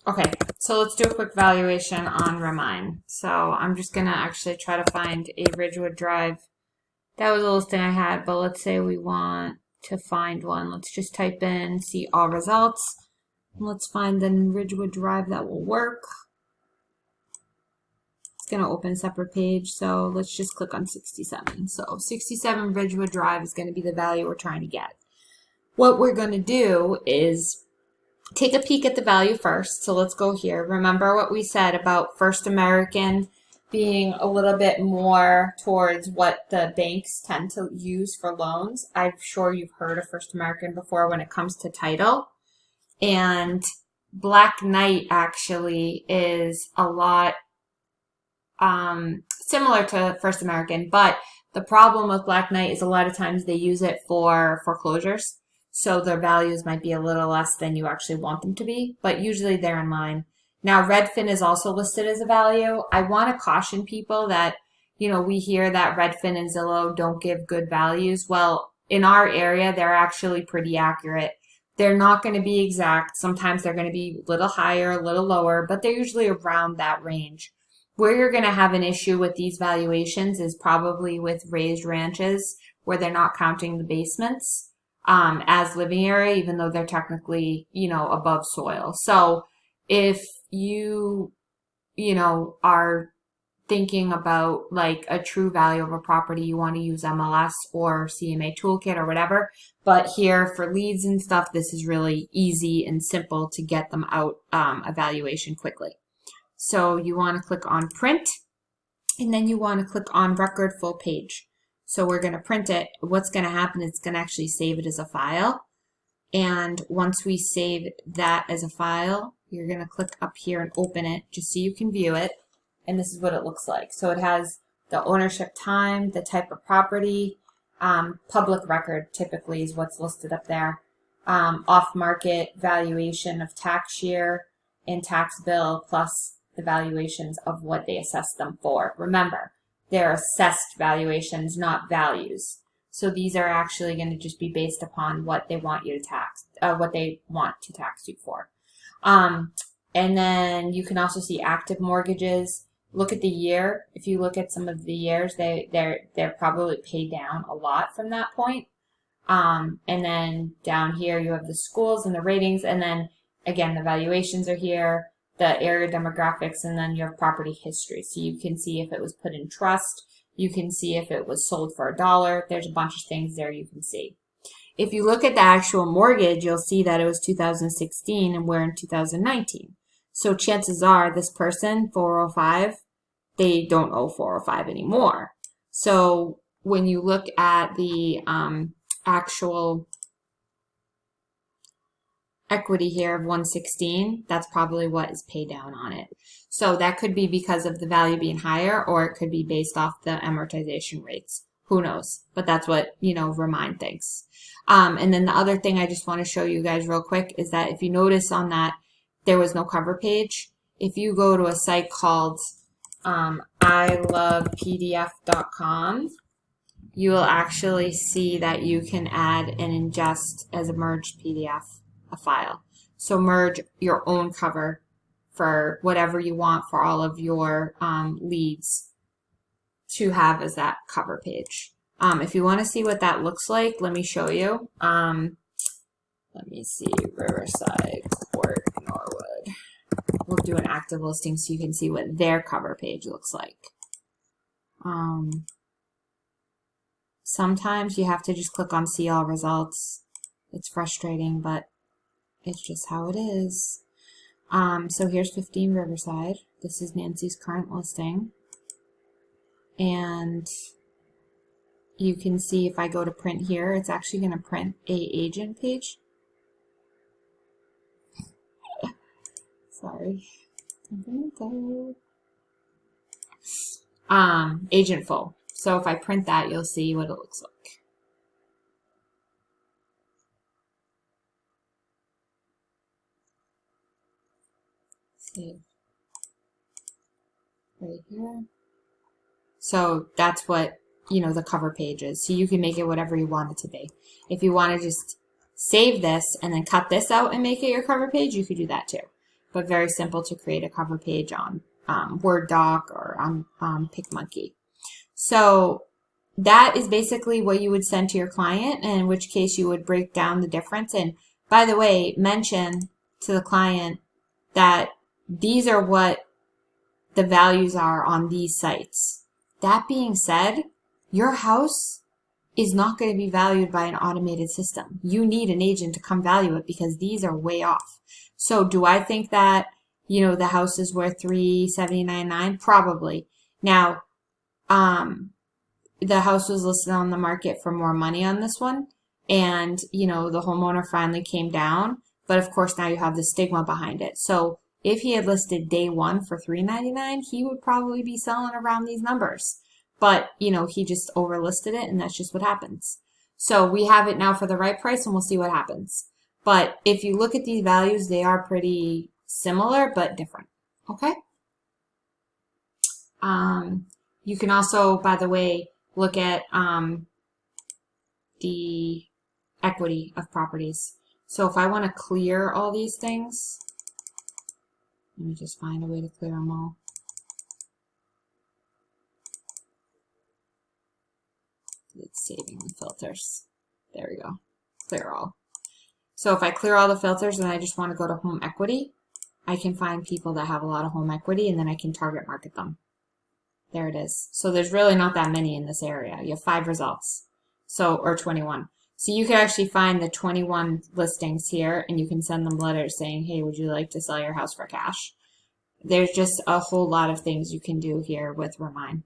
Okay, so let's do a quick valuation on Remine. So I'm just gonna actually try to find a Ridgewood Drive. That was the listing I had, but let's say we want to find one. Let's just type in, see all results. Let's find the Ridgewood Drive that will work. It's gonna open a separate page, so let's just click on 67. So 67 Ridgewood Drive is gonna be the value we're trying to get. What we're gonna do is take a peek at the value first. So let's go here. Remember what we said about First American being a little bit more towards what the banks tend to use for loans. I'm sure you've heard of First American before when it comes to title. And Black Knight actually is a lot similar to First American, but the problem with Black Knight is a lot of times they use it for foreclosures. So their values might be a little less than you actually want them to be, but usually they're in line. Now, Redfin is also listed as a value. I want to caution people that, we hear that Redfin and Zillow don't give good values. Well, in our area, they're actually pretty accurate. They're not going to be exact. Sometimes they're going to be a little higher, a little lower, but they're usually around that range. Where you're going to have an issue with these valuations is probably with raised ranches where they're not counting the basements as living area, even though they're technically, above soil. So if you, are thinking about like a true value of a property, you want to use MLS or CMA toolkit or whatever. But here for leads and stuff, this is really easy and simple to get them out evaluation quickly. So you want to click on print, and then you want to click on record full page. So we're going to print it. What's going to happen is it's going to actually save it as a file. And once we save that as a file, you're going to click up here and open it just so you can view it. And this is what it looks like. So it has the ownership time, the type of property, public record typically is what's listed up there, off-market valuation of tax year and tax bill plus the valuations of what they assess them for. Remember, they're assessed valuations, not values. So these are actually going to just be based upon what they want you to tax, what they want to tax you for. And then you can also see active mortgages. Look at the year. If you look at some of the years, they're probably paid down a lot from that point. And then down here you have the schools and the ratings, and then again the valuations are here, the area demographics, and then you have property history. So you can see if it was put in trust. You can see if it was sold for $1. There's a bunch of things there you can see. If you look at the actual mortgage, you'll see that it was 2016 and we're in 2019. So chances are this person, 405, they don't owe 405 anymore. So when you look at the actual equity here of 116, that's probably what is paid down on it. So that could be because of the value being higher, or it could be based off the amortization rates. Who knows? But that's what, Remine thinks. And then the other thing I just want to show you guys real quick is that if you notice on that, there was no cover page. If you go to a site called ilovepdf.com, you will actually see that you can add and ingest as a merged PDF a file. So merge your own cover for whatever you want for all of your leads to have as that cover page. If you want to see what that looks like, let me show you. Let me see, Riverside Court, Norwood. We'll do an active listing so you can see what their cover page looks like. Sometimes you have to just click on see all results. It's frustrating, but it's just how it is. So here's 15 Riverside. This is Nancy's current listing. And you can see if I go to print here, it's actually going to print a agent page. Sorry. Agent full. So if I print that, you'll see what it looks like. Save. Right here. So that's what, the cover page is. So you can make it whatever you want it to be. If you want to just save this and then cut this out and make it your cover page, you could do that too. but very simple to create a cover page on Word doc or on PicMonkey. So that is basically what you would send to your client, and in which case you would break down the difference. And by the way, mention to the client that these are what the values are on these sites. That being said, your house is not going to be valued by an automated system. You need an agent to come value it because these are way off. So do I think that, the house is worth $379,900? Probably. Now, the house was listed on the market for more money on this one, and the homeowner finally came down, but of course now you have the stigma behind it. So if he had listed day one for $399,000, he would probably be selling around these numbers. But he just overlisted it, and that's just what happens. So we have it now for the right price, and we'll see what happens. But if you look at these values, they are pretty similar but different. Okay. You can also, by the way, look at the equity of properties. So if I want to clear all these things, let me just find a way to clear them all. It's saving the filters. There we go. Clear all. So if I clear all the filters and I just want to go to home equity, I can find people that have a lot of home equity, and then I can target market them. There it is. So there's really not that many in this area. You have 5 results. Or 21. So you can actually find the 21 listings here, and you can send them letters saying, hey, would you like to sell your house for cash? There's just a whole lot of things you can do here with Remine.